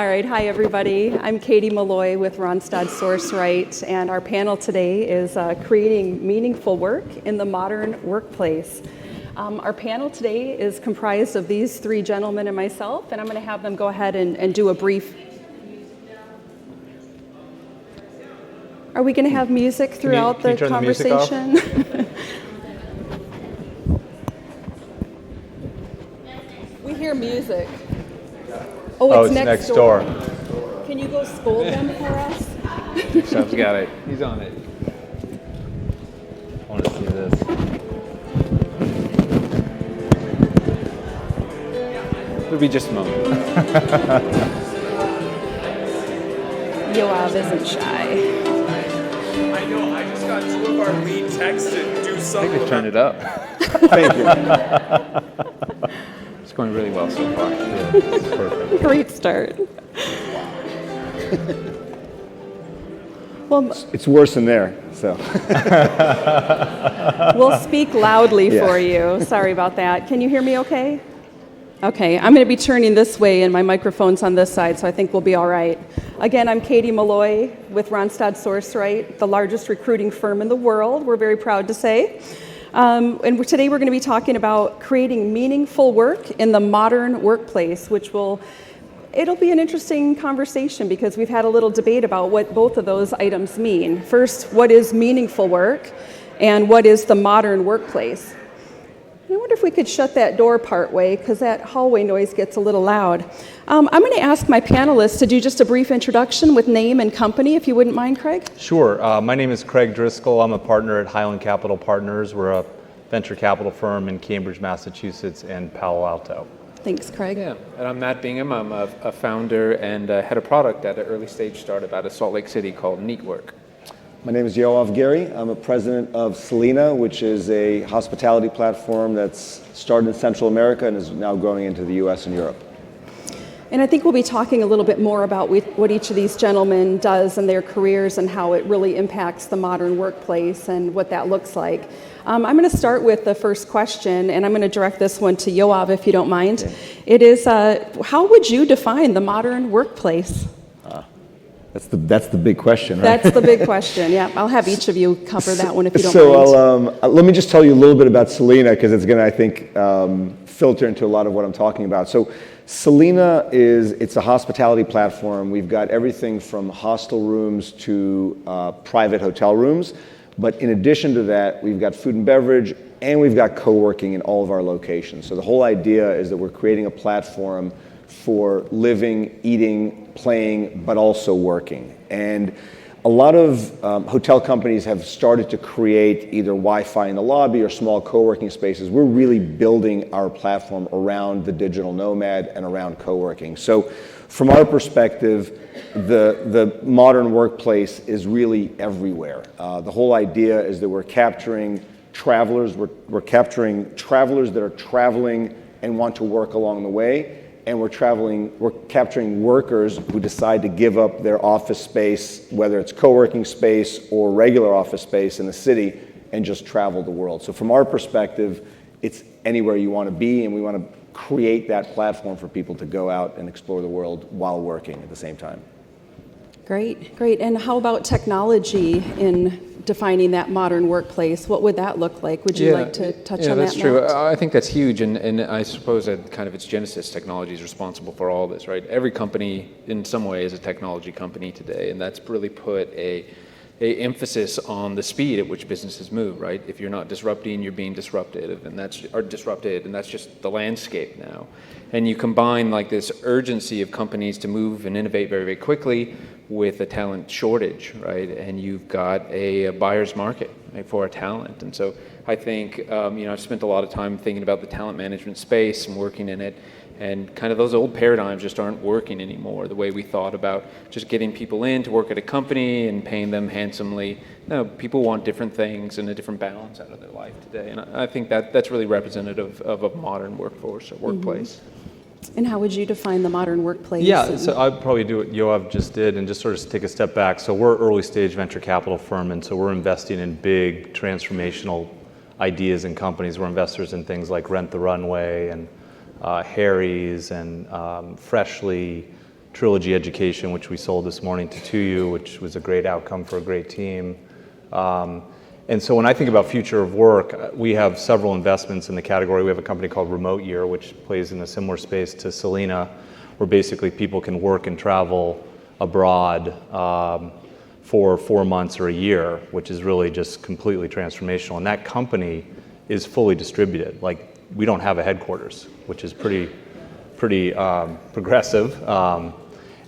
All right, hi everybody. I'm Katie Molloy with Randstad Sourceright, and our panel today is creating meaningful work in the modern workplace. Our panel today is comprised of these three gentlemen and myself, and I'm going to have them go ahead and do a brief. Are we going to have music throughout the conversation? We hear music. Oh, it's next door. Can you go scold them for us? Chef's got it. He's on it. I want to see this. It'll be just a moment. Yoav isn't shy. I know, I just got two of our lead techs to do I something. think they've turned it up. Thank you. It's going really well so far. Yeah, it's perfect. Great start. Well, It's worse in there, so. we'll speak loudly Yeah. for you. Sorry about that. Can you hear me okay? Okay, I'm going to be turning this way and my microphone's on this side, so I think we'll be all right. Again, I'm Katie Molloy with Randstad Sourceright, the largest recruiting firm in the world, we're very proud to say. And today we're going to be talking about creating meaningful work in the modern workplace, it'll be an interesting conversation because we've had a little debate about what both of those items mean. First, what is meaningful work and what is the modern workplace? I wonder if we could shut that door part way because that hallway noise gets a little loud. I'm going to ask my panelists to do just a brief introduction with name and company, if you wouldn't mind, Craig. Sure. My name is Craig Driscoll. I'm a partner at Highland Capital Partners. We're a venture capital firm in Cambridge, Massachusetts, and Palo Alto. Thanks, Craig. Yeah, and I'm Matt Bingham. I'm a founder and head of product at an early stage startup out of Salt Lake City called Neatwork. My name is Yoav Gery. I'm a president of Selina, which is a hospitality platform that's started in Central America and is now growing into the US and Europe. And I think we'll be talking a little bit more about what each of these gentlemen does in their careers and how it really impacts the modern workplace and what that looks like. I'm going to start with the first question, and I'm going to direct this one to Yoav, if you don't mind. Okay. It is, how would you define the modern workplace? That's the big question, right? That's the big question, yeah. I'll have each of you cover that one if you don't mind. So let me just tell you a little bit about Selina because it's going to, I think, filter into a lot of what I'm talking about. So Selina it's a hospitality platform. We've got everything from hostel rooms to private hotel rooms. But in addition to that, we've got food and beverage and we've got co-working in all of our locations. So the whole idea is that we're creating a platform for living, eating, playing, but also working. And a lot of hotel companies have started to create either Wi-Fi in the lobby or small co-working spaces. We're really building our platform around the digital nomad and around co-working. So from our perspective, the modern workplace is really everywhere. The whole idea is that we're capturing travelers, we're capturing travelers that are traveling and want to work along the way. And we're capturing workers who decide to give up their office space, whether it's co-working space or regular office space in the city, and just travel the world. So from our perspective, it's anywhere you want to be, and we want to create that platform for people to go out and explore the world while working at the same time. Great, great. And how about technology in defining that modern workplace? What would that look like? Would you like to touch on that? Yeah, that's true. Matt? I think that's huge, and I suppose that kind of its genesis, technology is responsible for all this, right? Every company, in some way, is a technology company today, and that's really put a emphasis on the speed at which businesses move, right? If you're not disrupting, you're being disrupted, and that's just the landscape now. And you combine like this urgency of companies to move and innovate very, very quickly with a talent shortage, right? And you've got a buyer's market, right, for a talent. And so I think, I've spent a lot of time thinking about the talent management space and working in it, and kind of those old paradigms just aren't working anymore. The way we thought about just getting people in to work at a company and paying them handsomely. No, people want different things and a different balance out of their life today. And I think that's really representative of a modern workforce or workplace. Mm-hmm. And how would you define the modern workplace? Yeah, so I'd probably do what Yoav just did and just sort of take a step back. So we're an early stage venture capital firm, and so we're investing in big transformational ideas and companies. We're investors in things like Rent the Runway and Harry's and Freshly, Trilogy Education, which we sold this morning to 2U, which was a great outcome for a great team. And so when I think about future of work, we have several investments in the category. We have a company called Remote Year, which plays in a similar space to Selina, where basically people can work and travel abroad for 4 months or a year, which is really just completely transformational. And that company is fully distributed. Like, we don't have a headquarters, which is pretty progressive.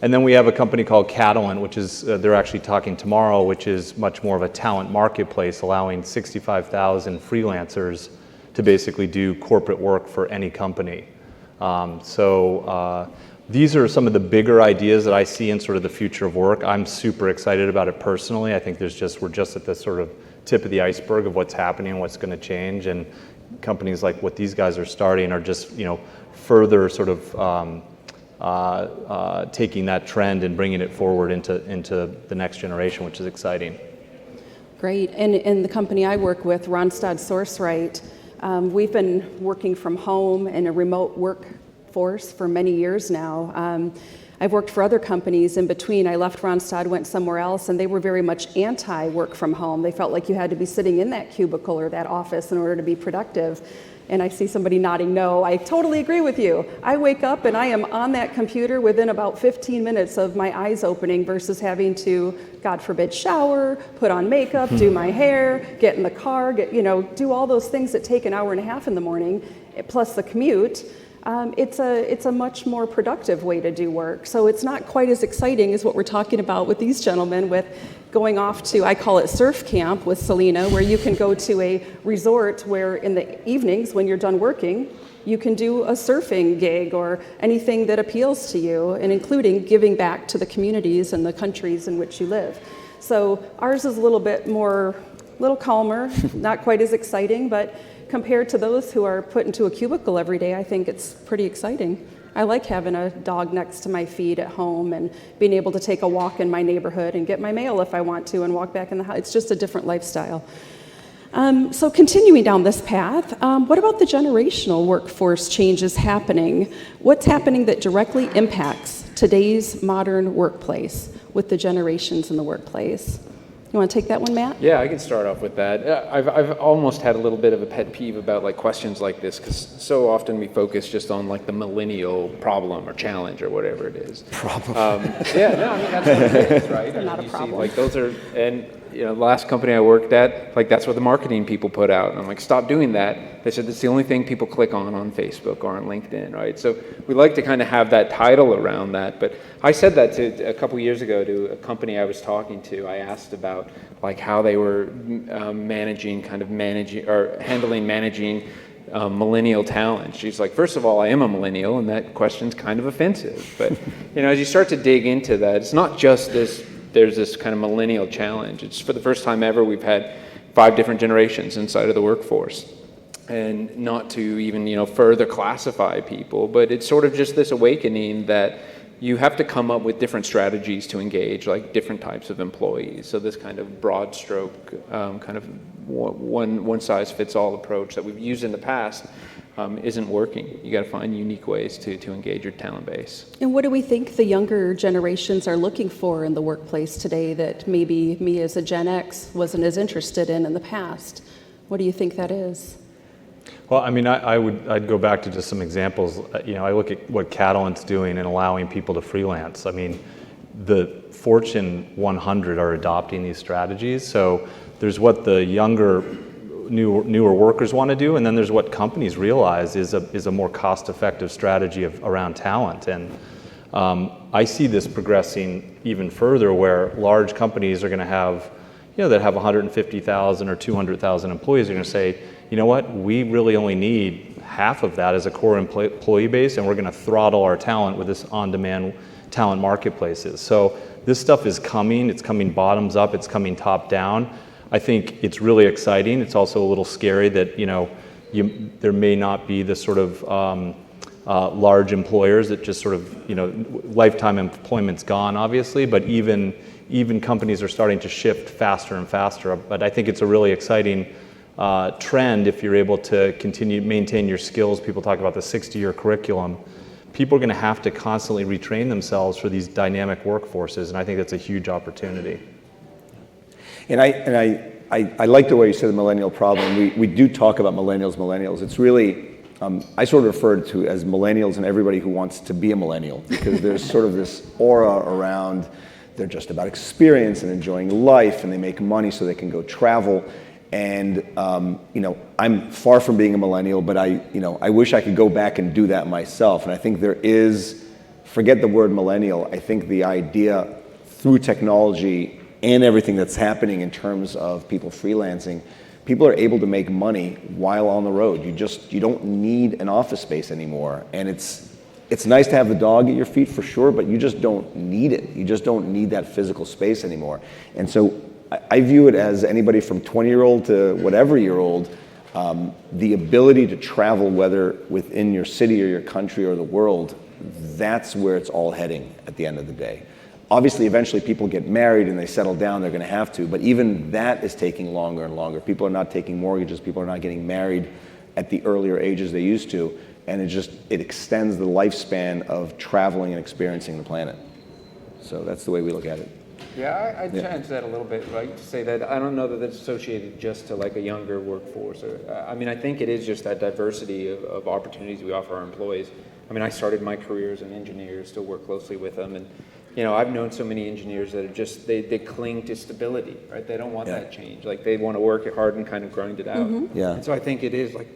And then we have a company called Catalent, which is, they're actually talking tomorrow, which is much more of a talent marketplace, allowing 65,000 freelancers to basically do corporate work for any company. These are some of the bigger ideas that I see in sort of the future of work. I'm super excited about it personally. I think we're just at the sort of tip of the iceberg of what's happening and what's going to change. And companies like what these guys are starting are just, further sort of taking that trend and bringing it forward into the next generation, which is exciting. Great. And in the company I work with, Randstad Sourceright, we've been working from home in a remote workforce for many years now. I've worked for other companies in between. I left Randstad, went somewhere else, and they were very much anti-work from home. They felt like you had to be sitting in that cubicle or that office in order to be productive. And I see somebody nodding no. I totally agree with you. I wake up and I am on that computer within about 15 minutes of my eyes opening versus having to, God forbid, shower, put on makeup, do my hair, get in the car, do all those things that take an hour and a half in the morning, plus the commute. It's a much more productive way to do work. So it's not quite as exciting as what we're talking about with these gentlemen with going off to, I call it surf camp with Selina, where you can go to a resort where in the evenings when you're done working, you can do a surfing gig or anything that appeals to you, and including giving back to the communities and the countries in which you live. So ours is a little calmer, not quite as exciting, but compared to those who are put into a cubicle every day, I think it's pretty exciting. I like having a dog next to my feet at home and being able to take a walk in my neighborhood and get my mail if I want to and walk back in the house. It's just a different lifestyle. So continuing down this path, what about the generational workforce changes happening? What's happening that directly impacts today's modern workplace with the generations in the workplace? You want to take that one, Matt? Yeah, I can start off with that. I've almost had a little bit of a pet peeve about questions like this, because so often we focus just on the millennial problem or challenge or whatever it is. Problem. That's what it is, right? Not a problem. See, those are, and the last company I worked at, that's what the marketing people put out. And I'm like, stop doing that. They said that's the only thing people click on Facebook or on LinkedIn, right? So we like to kind of have that title around that. But I said that a couple years ago to a company I was talking to. I asked about how they were managing millennial talent. She's like, first of all, I am a millennial, and that question's kind of offensive. But as you start to dig into that, it's not just there's this kind of millennial challenge. It's for the first time ever we've had 5 different generations inside of the workforce. And not to even, further classify people, but it's sort of just this awakening that you have to come up with different strategies to engage different types of employees. So this kind of broad stroke, kind of one size fits all approach that we've used in the past isn't working. You got to find unique ways to engage your talent base. And what do we think the younger generations are looking for in the workplace today that maybe me as a Gen X wasn't as interested in the past? What do you think that is? Well, I mean, I'd go back to just some examples. I look at what Catalent's doing and allowing people to freelance. I mean, the Fortune 100 are adopting these strategies. So there's what the younger, newer workers want to do, and then there's what companies realize is a more cost-effective strategy around talent. And I see this progressing even further, where large companies are going to have, that have 150,000 or 200,000 employees, are going to say, you know what, we really only need half of that as a core employee base, and we're going to throttle our talent with this on-demand talent marketplaces. So this stuff is coming. It's coming bottoms up. It's coming top down. I think it's really exciting. It's also a little scary that there may not be the sort of large employers that just sort of lifetime employment's gone, obviously, but even companies are starting to shift faster and faster. But I think it's a really exciting trend if you're able to maintain your skills. People talk about the 60-year curriculum, people are going to have to constantly retrain themselves for these dynamic workforces, and I think that's a huge opportunity. And I like the way you said the millennial problem. We do talk about millennials. It's really, I sort of refer to as millennials and everybody who wants to be a millennial, because there's sort of this aura around, they're just about experience and enjoying life, and they make money so they can go travel. And I'm far from being a millennial, but I wish I could go back and do that myself. And I think there is, forget the word millennial, I think the idea through technology and everything that's happening in terms of people freelancing, people are able to make money while on the road. You don't need an office space anymore. And it's nice to have the dog at your feet for sure, but you just don't need it. You just don't need that physical space anymore. And so I view it as anybody from 20-year-old to whatever year old, the ability to travel, whether within your city or your country or the world, that's where it's all heading at the end of the day. Obviously, eventually people get married and they settle down, they're going to have to, but even that is taking longer and longer. People are not taking mortgages, people are not getting married at the earlier ages they used to, and it extends the lifespan of traveling and experiencing the planet. So that's the way we look at it. Yeah, I'd challenge that a little bit, right? To say that I don't know that it's associated just to like a younger workforce. I think it is just that diversity of opportunities we offer our employees. I started my career as an engineer, still work closely with them, and I've known so many engineers that are just, they cling to stability, right? They don't want that change. Like they want to work it hard and kind of grind it out. Mm-hmm. Yeah. And so I think it is like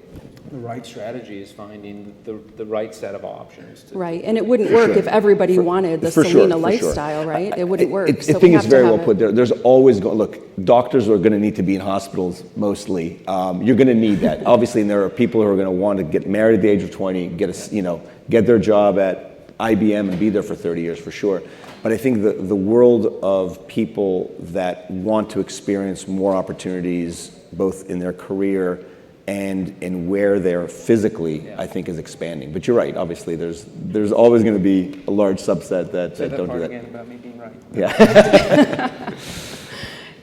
the right strategy is finding the right set of options. Right, and it wouldn't work if everybody wanted the Selina lifestyle, right? It wouldn't work. I think it's very well put there. There's always, look, doctors are going to need to be in hospitals mostly. You're going to need that. Obviously, and there are people who are going to want to get married at the age of 20, get their job at IBM and be there for 30 years for sure. But I think the world of people that want to experience more opportunities, both in their career and in where they're physically, I think is expanding. But you're right, obviously there's always going to be a large subset that don't do that. Again about me being right. Yeah.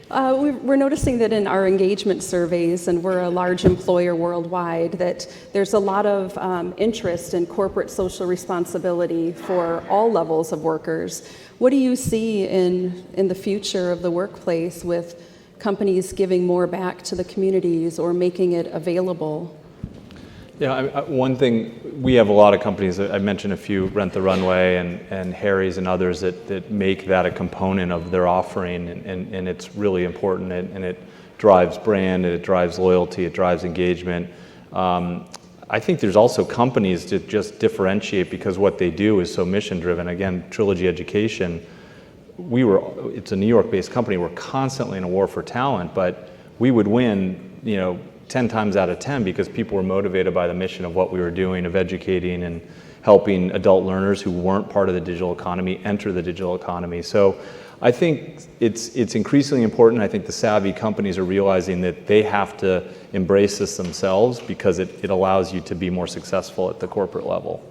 We're noticing that in our engagement surveys, and we're a large employer worldwide, that there's a lot of interest in corporate social responsibility for all levels of workers. What do you see in the future of the workplace with companies giving more back to the communities or making it available? Yeah, one thing, we have a lot of companies, I mentioned a few, Rent the Runway and Harry's and others that make that a component of their offering, and it's really important, and it drives brand, and it drives loyalty, it drives engagement. I think there's also companies that just differentiate because what they do is so mission driven. Again, Trilogy Education, it's a New York-based company, we're constantly in a war for talent, but we would win, 10 times out of 10 because people were motivated by the mission of what we were doing, of educating and helping adult learners who weren't part of the digital economy enter the digital economy. So I think it's increasingly important. I think the savvy companies are realizing that they have to embrace this themselves because it allows you to be more successful at the corporate level.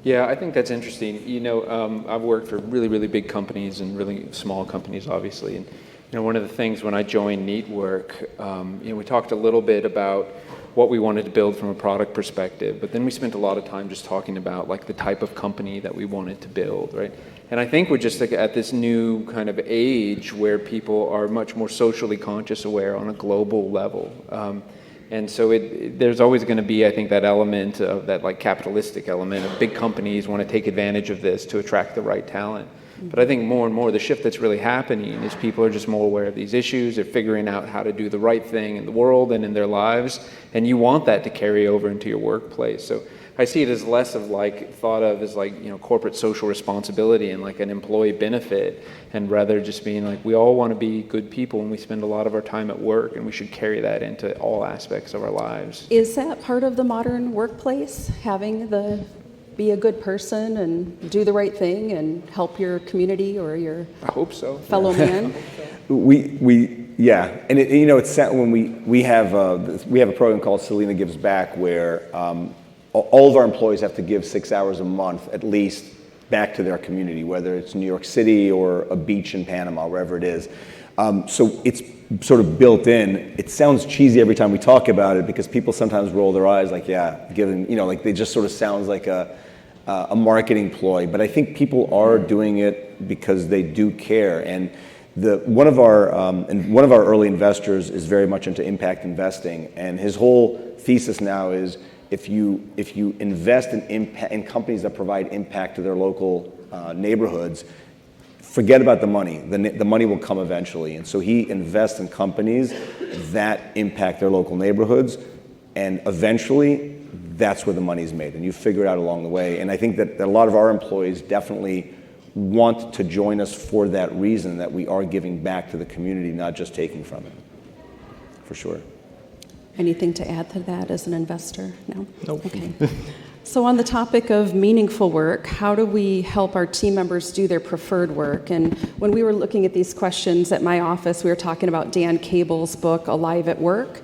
Yeah, I think that's interesting. I've worked for really, really big companies and really small companies, obviously. And one of the things when I joined Neatwork, we talked a little bit about what we wanted to build from a product perspective, but then we spent a lot of time just talking about like the type of company that we wanted to build, right? And I think we're just like at this new kind of age where people are much more socially conscious aware on a global level. And so there's always going to be, I think, that element of that like capitalistic element of big companies want to take advantage of this to attract the right talent. But I think more and more the shift that's really happening is people are just more aware of these issues. They're figuring out how to do the right thing in the world and in their lives. And you want that to carry over into your workplace. So I see it as less of like thought of as like, corporate social responsibility and like an employee benefit, and rather just being like, we all want to be good people and we spend a lot of our time at work and we should carry that into all aspects of our lives. Is that part of the modern workplace, having be a good person and do the right thing and help your community or your I hope so. fellow man? And it's sad when we have a program called Selina Gives Back where all of our employees have to give 6 hours a month at least back to their community, whether it's New York City or a beach in Panama, wherever it is. So it's sort of built in. It sounds cheesy every time we talk about it because people sometimes roll their eyes like, yeah, giving, like they just sort of sounds like a marketing ploy, but I think people are doing it because they do care. And one of our early investors is very much into impact investing, and his whole thesis now is if you invest in companies that provide impact to their local neighborhoods, forget about the money. The money will come eventually. And so he invests in companies that impact their local neighborhoods, and eventually that's where the money's made. And you figure it out along the way. And I think that a lot of our employees definitely want to join us for that reason, that we are giving back to the community, not just taking from it. For sure. Anything to add to that as an investor? No? Nope. Okay. So on the topic of meaningful work, how do we help our team members do their preferred work? And when we were looking at these questions at my office, we were talking about Dan Cable's book, Alive at Work,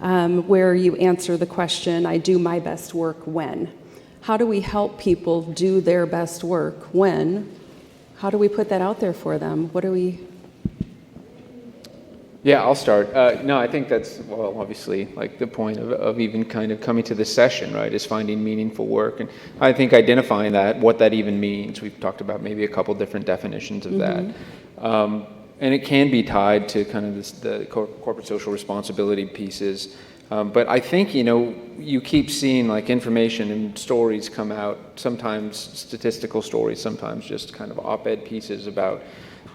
where you answer the question, I do my best work when? How do we help people do their best work when? How do we put that out there for them? What do we... Yeah, I'll start. No, I think that's, well, obviously, like the point of even kind of coming to this session, right, is finding meaningful work. And I think identifying that, what that even means, we've talked about maybe a couple different definitions of that. And it can be tied to kind of the corporate social responsibility pieces. But I think, you keep seeing like information and stories come out, sometimes statistical stories, sometimes just kind of op-ed pieces about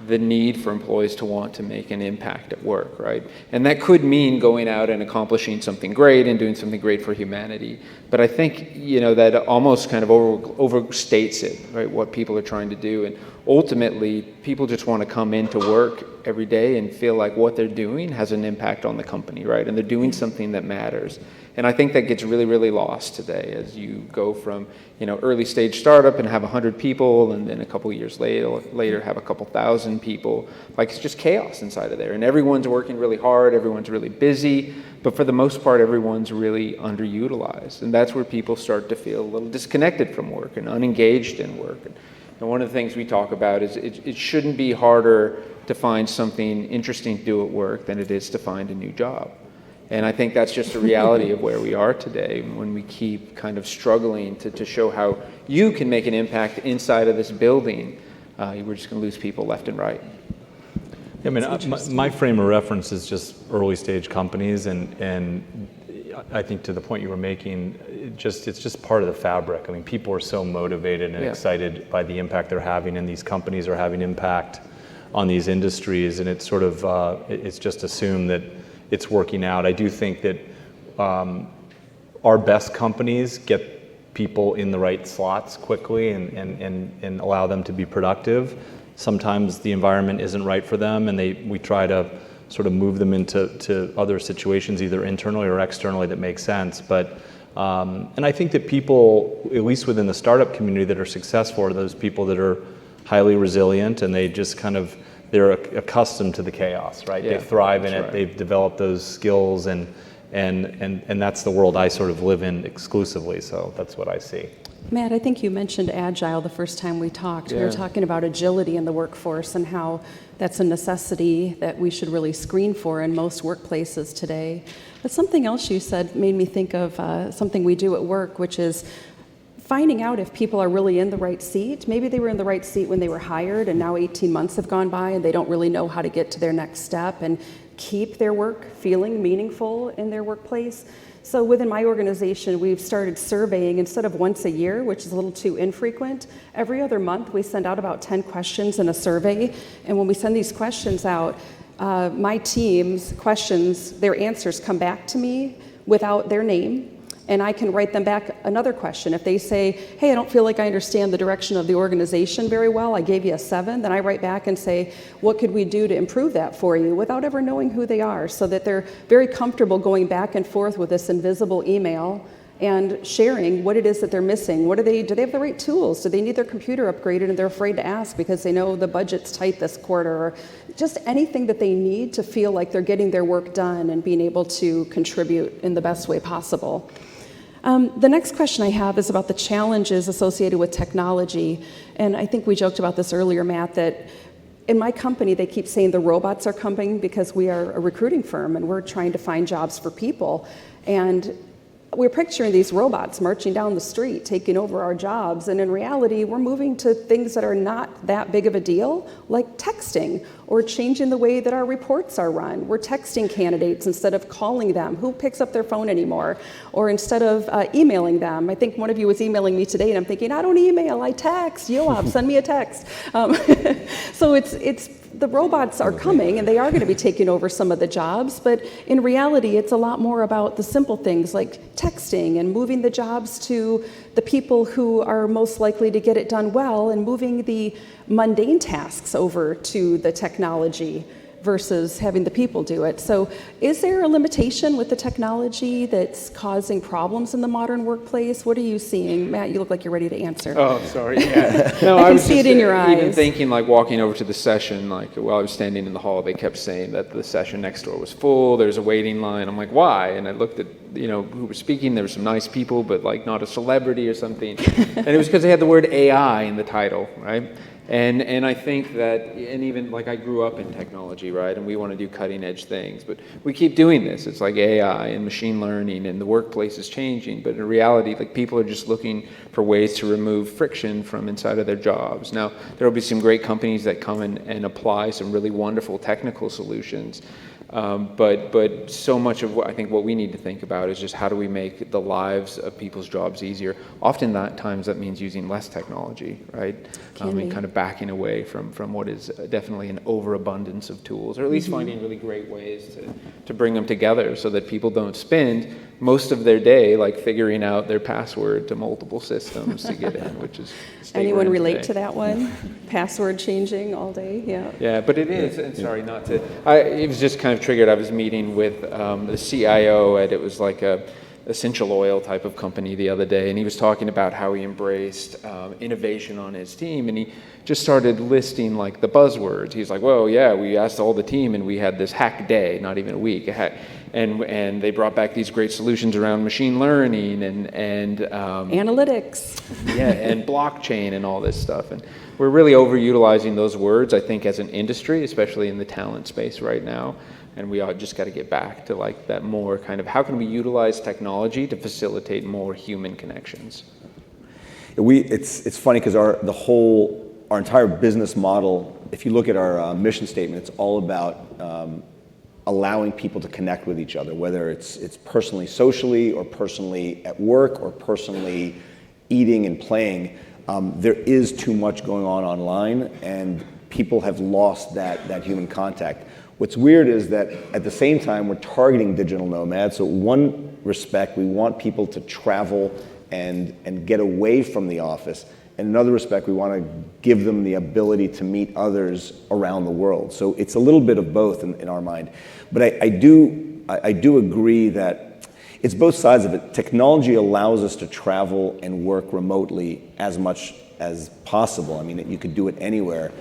the need for employees to want to make an impact at work, right? And that could mean going out and accomplishing something great and doing something great for humanity. But I think, that almost kind of overstates it, right, what people are trying to do. And ultimately, people just want to come into work every day and feel like what they're doing has an impact on the company, right? And they're doing something that matters. And I think that gets really, really lost today as you go from, early stage startup and have 100 people, and then a couple of years later have a couple thousand people. Like, it's just chaos inside of there. And everyone's working really hard, everyone's really busy, but for the most part, everyone's really underutilized. And that's where people start to feel a little disconnected from work and unengaged in work. And one of the things we talk about is it shouldn't be harder to find something interesting to do at work than it is to find a new job. And I think that's just a reality of where we are today when we keep kind of struggling to show how you can make an impact inside of this building. We're just going to lose people left and right. I mean, my frame of reference is just early stage companies, and I think to the point you were making, it's just part of the fabric. I mean, people are so motivated and excited by the impact they're having, and these companies are having impact on these industries, and it's sort of it's just assumed that it's working out. I do think that our best companies get people in the right slots quickly and allow them to be productive. Sometimes the environment isn't right for them, and we try to sort of move them into other situations, either internally or externally, that make sense. But and I think that people, at least within the startup community, that are successful are those people that are highly resilient, and they just kind of, they're accustomed to the chaos, right? Yeah, they thrive in it. right. They've developed those skills, and that's the world I sort of live in exclusively. So that's what I see. Matt, I think you mentioned Agile the first time we talked. We were talking about agility in the workforce and how that's a necessity that we should really screen for in most workplaces today. But something else you said made me think of something we do at work, which is finding out if people are really in the right seat. Maybe they were in the right seat when they were hired, and now 18 months have gone by and they don't really know how to get to their next step and keep their work feeling meaningful in their workplace. So within my organization, we've started surveying instead of once a year, which is a little too infrequent. Every other month, we send out about 10 questions in a survey. And when we send these questions out, my team's questions, their answers come back to me without their name. And I can write them back another question. If they say, hey, I don't feel like I understand the direction of the organization very well, I gave you a 7, then I write back and say, what could we do to improve that for you, without ever knowing who they are, so that they're very comfortable going back and forth with this invisible email and sharing what it is that they're missing. Do they have the right tools? Do they need their computer upgraded and they're afraid to ask because they know the budget's tight this quarter? Or just anything that they need to feel like they're getting their work done and being able to contribute in the best way possible. The next question I have is about the challenges associated with technology. And I think we joked about this earlier, Matt, that in my company, they keep saying the robots are coming because we are a recruiting firm and we're trying to find jobs for people. And we're picturing these robots marching down the street, taking over our jobs, and in reality, we're moving to things that are not that big of a deal, like texting, or changing the way that our reports are run. We're texting candidates instead of calling them. Who picks up their phone anymore? Or instead of emailing them. I think one of you was emailing me today, and I'm thinking, I don't email, I text. Yoav, send me a text. So it's the robots are coming, and they are going to be taking over some of the jobs, but in reality, it's a lot more about the simple things like texting and moving the jobs to the people who are most likely to get it done well, and moving the mundane tasks over to the technology versus having the people do it. So is there a limitation with the technology that's causing problems in the modern workplace? What are you seeing? Matt, you look like you're ready to answer. Oh, sorry. Yeah. No, I can was see just it in your even eyes. thinking, like walking over to the session, like while I was standing in the hall, they kept saying that the session next door was full. There's a waiting line. I'm like, why? And I looked at who was speaking. There were some nice people, but like not a celebrity or something. And it was because they had the word AI in the title, right? And I think that, and even like I grew up in technology, right? And we want to do cutting edge things, but we keep doing this. It's like AI and machine learning, and the workplace is changing. But in reality, like people are just looking for ways to remove friction from inside of their jobs. Now, there will be some great companies that come in and apply some really wonderful technical solutions. But so much of what I think what we need to think about is just how do we make the lives of people's jobs easier. Often times that means using less technology, right? And kind of backing away from what is definitely an overabundance of tools, or at least finding really great ways to bring them together so that people don't spend most of their day like figuring out their password to multiple systems to get in, which is anyone relate to that one? Password changing all day, yeah. Yeah, but it is, and sorry not to, it was just kind of triggered. I was meeting with the CIO it was like a essential oil type of company the other day, and he was talking about how he embraced innovation on his team, and he just started listing like the buzzwords. He's like, well, yeah, we asked all the team, and we had this hack day, not even a week, and they brought back these great solutions around machine learning and analytics. Yeah, and blockchain and all this stuff. And we're really overutilizing those words, I think, as an industry, especially in the talent space right now. And we all just got to get back to like that more kind of how can we utilize technology to facilitate more human connections. It's funny because our entire business model, if you look at our mission statement, it's all about allowing people to connect with each other, whether it's personally, socially, or personally at work, or personally eating and playing. There is too much going on online, and people have lost that human contact. What's weird is that at the same time, we're targeting digital nomads. So one respect, we want people to travel and get away from the office. In another respect, we want to give them the ability to meet others around the world. So it's a little bit of both in our mind. But I do agree that it's both sides of it. Technology allows us to travel and work remotely as much as possible. I mean, you could do it anywhere.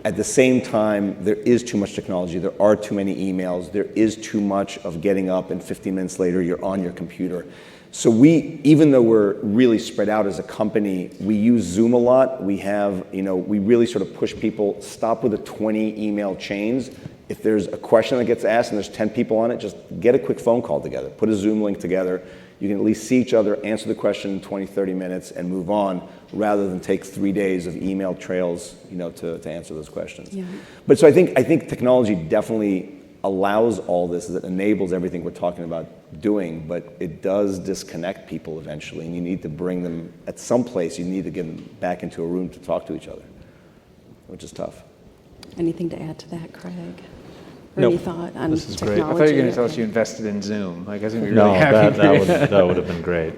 At the same time, there is too much technology. There are too many emails. There is too much of getting up and 15 minutes later, you're on your computer. So even though we're really spread out as a company, we use Zoom a lot. We really sort of push people, stop with the 20 email chains. If there's a question that gets asked and there's 10 people on it, just get a quick phone call together. Put a Zoom link together. You can at least see each other, answer the question in 20, 30 minutes, and move on, rather than take 3 days of email trails, to answer those questions. Yeah. But so I think technology definitely allows all this, that enables everything we're talking about doing, but it does disconnect people eventually, and you need to bring them at some place. You need to get them back into a room to talk to each other, which is tough. Anything to add to that, Craig? Or Nope. any thought on This is great. technology? I thought you were going to tell us you invested in Zoom. I guess we'd be really No, happy. that would have been great.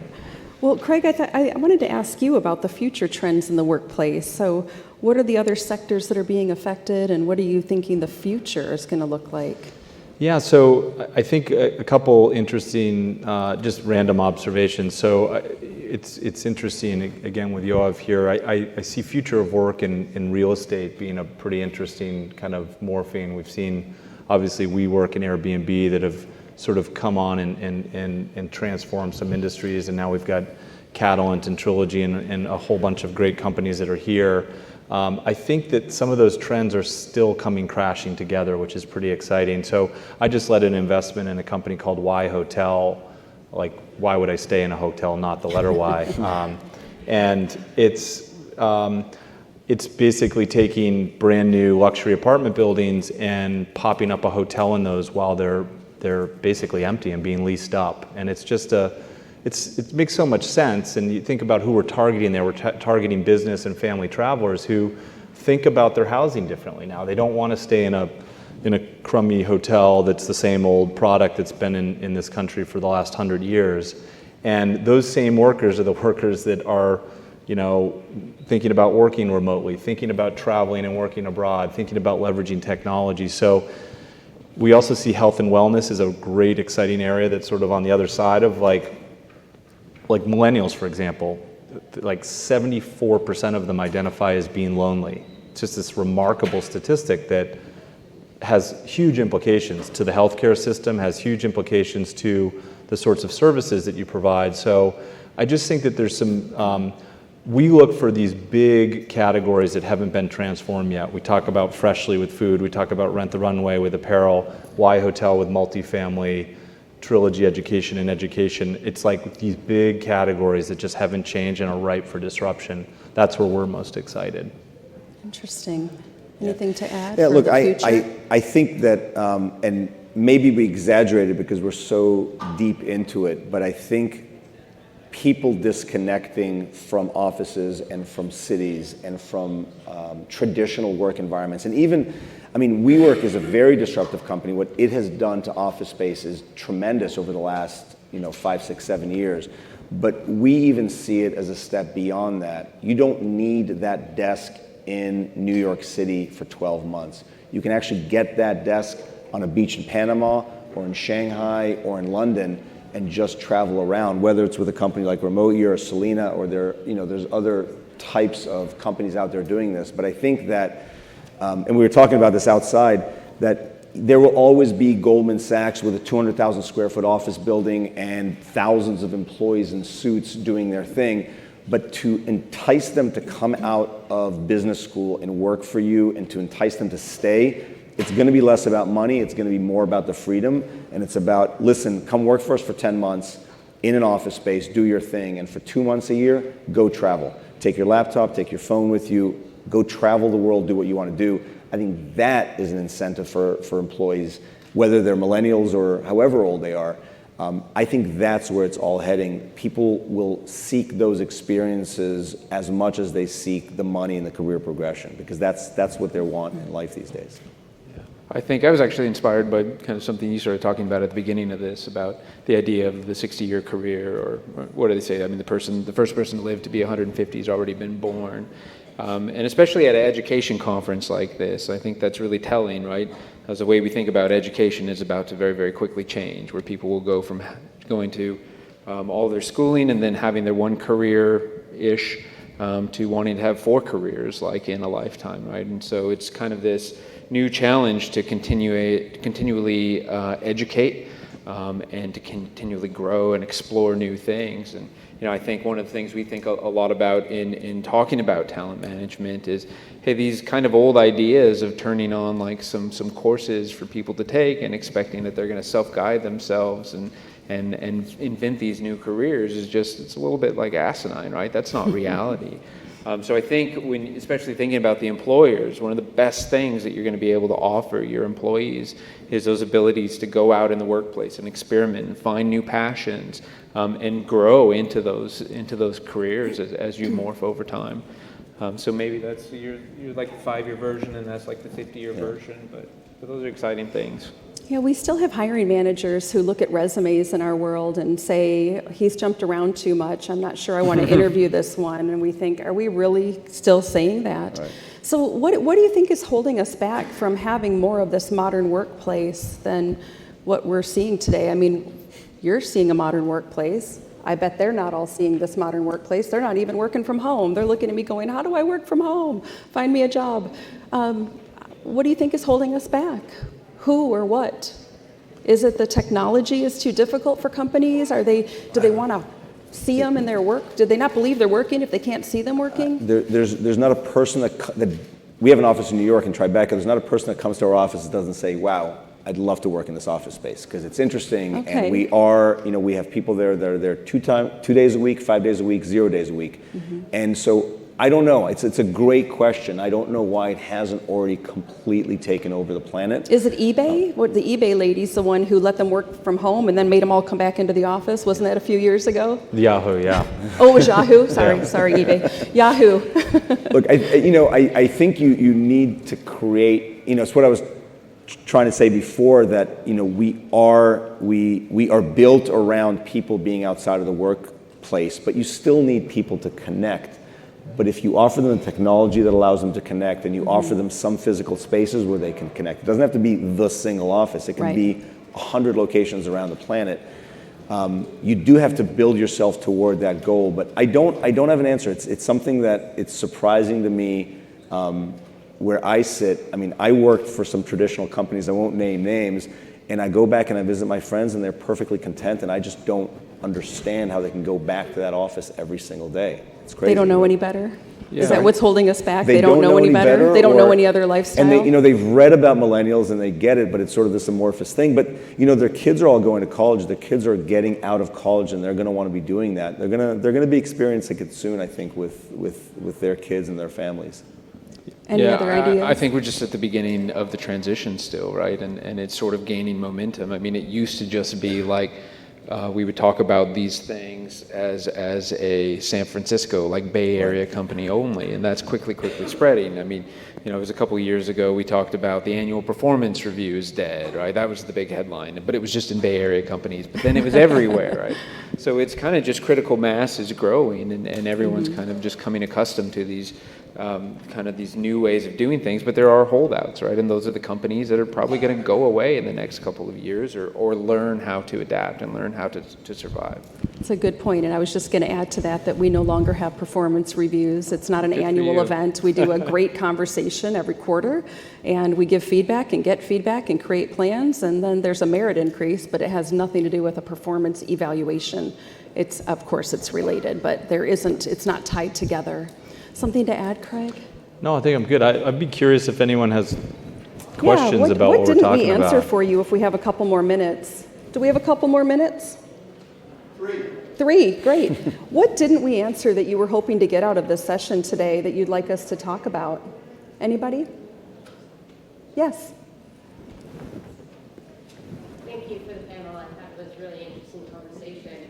Well, Craig, I wanted to ask you about the future trends in the workplace. So what are the other sectors that are being affected, and what are you thinking the future is going to look like? Yeah, so I think a couple interesting, just random observations. So it's interesting, again, with Yoav here, I see future of work in real estate being a pretty interesting kind of morphing. We've seen, obviously, WeWork and Airbnb that have sort of come on and transformed some industries, and now we've got Catalent and Trilogy and a whole bunch of great companies that are here. I think that some of those trends are still coming crashing together, which is pretty exciting. So I just led an investment in a company called Y Hotel like, why would I stay in a hotel, not the letter Y? And it's basically taking brand new luxury apartment buildings and popping up a hotel in those while they're basically empty and being leased up. And it's just it makes so much sense. And you think about who we're targeting there. We're targeting business and family travelers who think about their housing differently now. They don't want to stay in a crummy hotel that's the same old product that's been in this country for the last 100 years. And those same workers are the workers that are, thinking about working remotely, thinking about traveling and working abroad, thinking about leveraging technology. So we also see health and wellness as a great, exciting area that's sort of on the other side of like millennials, for example. Like 74% of them identify as being lonely. It's just this remarkable statistic that has huge implications to the healthcare system, has huge implications to the sorts of services that you provide. So I just think that there's some, we look for these big categories that haven't been transformed yet. We talk about Freshly with food, we talk about Rent the Runway with apparel, Y Hotel with multifamily, Trilogy education and education. It's like these big categories that just haven't changed and are ripe for disruption. That's where we're most excited. Interesting. Anything to add? Yeah, for look, the future? I think that, and maybe we exaggerated because we're so deep into it, but I think people disconnecting from offices and from cities and from traditional work environments, and even, WeWork is a very disruptive company. What it has done to office space is tremendous over the last 5, 6, 7 years. But we even see it as a step beyond that. You don't need that desk in New York City for 12 months. You can actually get that desk on a beach in Panama or in Shanghai or in London and just travel around, whether it's with a company like Remote or Selina, or there's other types of companies out there doing this. But I think that, and we were talking about this outside, that there will always be Goldman Sachs with a 200,000 square foot office building and thousands of employees in suits doing their thing. But to entice them to come out of business school and work for you, and to entice them to stay, it's going to be less about money. It's going to be more about the freedom. And it's about, listen, come work for us for 10 months in an office space, do your thing. And for 2 months a year, go travel. Take your laptop, take your phone with you, go travel the world, do what you want to do. I think that is an incentive for employees, whether they're millennials or however old they are. I think that's where it's all heading. People will seek those experiences as much as they seek the money and the career progression, because that's what they want in life these days. Yeah. I think I was actually inspired by kind of something you started talking about at the beginning of this, about the idea of the 60-year career, or what do they say? The first person to live to be 150 has already been born. And especially at an education conference like this, I think that's really telling, right? As the way we think about education is about to very, very quickly change, where people will go from going to all their schooling and then having their one career-ish to wanting to have 4 careers, like in a lifetime, right? And so it's kind of this new challenge to continually educate and to continually grow and explore new things. And I think one of the things we think a lot about in talking about talent management is, hey, these kind of old ideas of turning on like some courses for people to take and expecting that they're going to self-guide themselves and invent these new careers it's a little bit like asinine, right? That's not reality. So I think especially thinking about the employers, one of the best things that you're going to be able to offer your employees is those abilities to go out in the workplace and experiment and find new passions and grow into those careers as you morph over time. So maybe that's you're like the 5-year version, and that's like the 50-year version, but those are exciting things. Yeah, we still have hiring managers who look at resumes in our world and say, he's jumped around too much, I'm not sure I want to interview this one. And we think, are we really still saying that? Right. So what do you think is holding us back from having more of this modern workplace than what we're seeing today? I mean, you're seeing a modern workplace. I bet they're not all seeing this modern workplace. They're not even working from home. They're looking at me going, how do I work from home? Find me a job. What do you think is holding us back? Who or what? Is it the technology is too difficult for companies? Do they want to see them in their work? Do they not believe they're working if they can't see them working? There's not a person that we have an office in New York in Tribeca. There's not a person that comes to our office that doesn't say, wow, I'd love to work in this office space because it's interesting. Okay. And we are, we have people there that are there 2 days a week, 5 days a week, 0 days a week. And so I don't know. It's a great question. I don't know why it hasn't already completely taken over the planet. Is it eBay? What, the eBay lady's the one who let them work from home and then made them all come back into the office? Wasn't that a few years ago? Yahoo, yeah. Oh, it was Yahoo? Sorry, eBay. Yahoo. Look, I think you need to create, it's what I was trying to say before, that, we are built around people being outside of the workplace, but you still need people to connect. But if you offer them the technology that allows them to connect, and you offer them some physical spaces where they can connect, it doesn't have to be the single office. It can be 100 locations around the planet. You do have to build yourself toward that goal. But I don't have an answer. It's something that it's surprising to me where I sit. I mean, I worked for some traditional companies. I won't name names. And I go back and I visit my friends, and they're perfectly content. And I just don't understand how they can go back to that office every single day. It's crazy. They don't know any better? Yeah. Is that what's holding us back? They don't know any better? They don't know any other lifestyle? And they've read about millennials and they get it, but it's sort of this amorphous thing. But their kids are all going to college. Their kids are getting out of college, and they're going to want to be doing that. They're going to be experiencing it soon, I think, with their kids and their families. Any other ideas? I think we're just at the beginning of the transition still, right? And it's sort of gaining momentum. I mean, it used to just be like, we would talk about these things as a San Francisco, like Bay Area company only, and that's quickly spreading. I mean, it was a couple of years ago we talked about the annual performance review is dead, right? That was the big headline, but it was just in Bay Area companies, but then it was everywhere, right? So it's kind of just critical mass is growing, and everyone's kind of just coming accustomed to these these new ways of doing things, but there are holdouts, right? And those are the companies that are probably going to go away in the next couple of years, or learn how to adapt and learn how to survive. It's a good point, and I was just going to add to that we no longer have performance reviews. It's not an annual event. We do a great conversation every quarter, and we give feedback and get feedback and create plans, and then there's a merit increase, but it has nothing to do with a performance evaluation. Of course it's related, but it's not tied together. Something to add, Craig? No, I think I'm good. I'd be curious if anyone has questions about what we're talking about. What didn't we answer for you if we have a couple more minutes? Do we have a couple more minutes? 3, great. What didn't we answer that you were hoping to get out of this session today that you'd like us to talk about? Anybody? Yes. Thank you for the panel. I thought it was a really interesting conversation.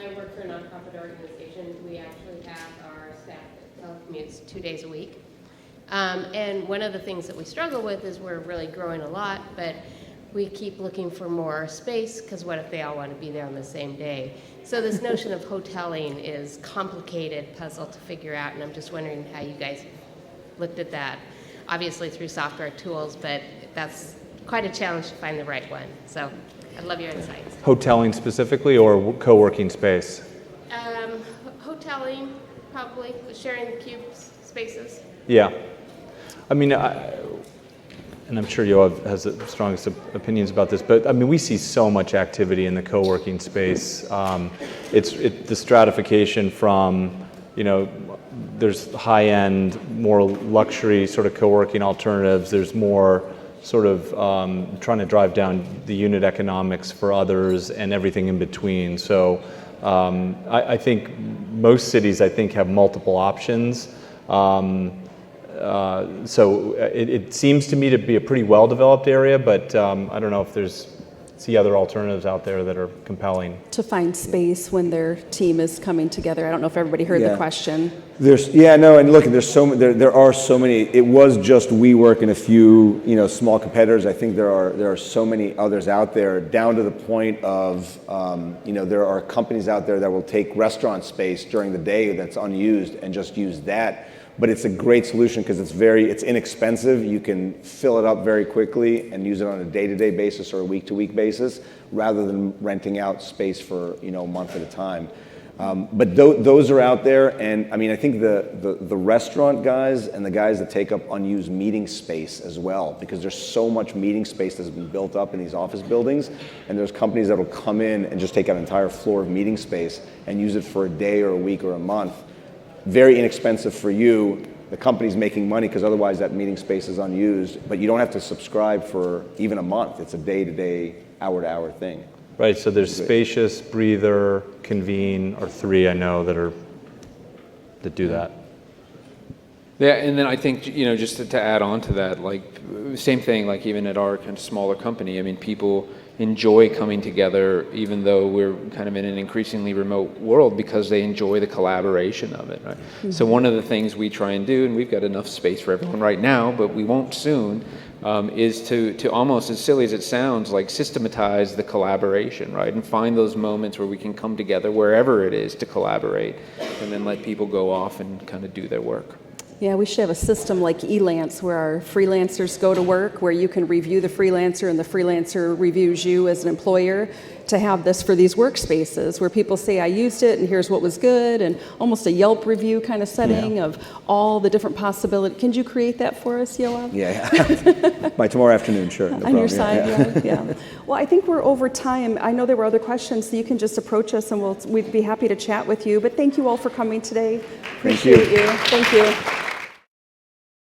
I work for a nonprofit organization. We actually have our staff that telecommutes 2 days a week. And one of the things that we struggle with is we're really growing a lot, but we keep looking for more space, because what if they all want to be there on the same day? So this notion of hoteling is a complicated puzzle to figure out, and I'm just wondering how you guys looked at that. Obviously through software tools, but that's quite a challenge to find the right one. So I'd love your insights. Hoteling specifically, or co-working space? Hoteling, probably, sharing cube spaces. Yeah. I mean, and I'm sure Yoav has the strongest opinions about this, but I mean, we see so much activity in the co-working space. It's the stratification from, there's high-end, more luxury sort of co-working alternatives. There's more sort of trying to drive down the unit economics for others, and everything in between. So I think most cities, have multiple options. So it seems to me to be a pretty well-developed area, but I don't know if see other alternatives out there that are compelling. To find space when their team is coming together. I don't know if everybody heard the question. And look, there are so many. It was just WeWork and a few, small competitors. I think there are so many others out there, down to the point of, there are companies out there that will take restaurant space during the day that's unused and just use that. But it's a great solution because it's inexpensive. You can fill it up very quickly and use it on a day-to-day basis or a week-to-week basis, rather than renting out space for a month at a time. But those are out there, and I mean, I think the restaurant guys and the guys that take up unused meeting space as well, because there's so much meeting space that's been built up in these office buildings, and there's companies that will come in and just take out an entire floor of meeting space and use it for a day or a week or a month. Very inexpensive for you, the company's making money because otherwise that meeting space is unused, but you don't have to subscribe for even a month. It's a day-to-day, hour-to-hour thing. Right, so there's Spacious, Breather, Convene, or 3 I know that do that. Yeah, and then I think, just to add on to that, like, same thing, like even at our kind of smaller company, I mean, people enjoy coming together even though we're kind of in an increasingly remote world because they enjoy the collaboration of it, right? Mm-hmm. So one of the things we try and do, and we've got enough space for everyone right now, but we won't soon, is to almost, as silly as it sounds, like systematize the collaboration, right? And find those moments where we can come together wherever it is to collaborate and then let people go off and kind of do their work. Yeah, we should have a system like Elance where our freelancers go to work, where you can review the freelancer and the freelancer reviews you as an employer, to have this for these workspaces where people say, I used it and here's what was good, and almost a Yelp review kind of setting of all the different possibilities. Can you create that for us, Yoav? Yeah. By tomorrow afternoon, sure. No On problem. your side, yeah. Well, I think we're over time. I know there were other questions, so you can just approach us and we'd be happy to chat with you. But thank you all for coming today. Appreciate you. Thank you.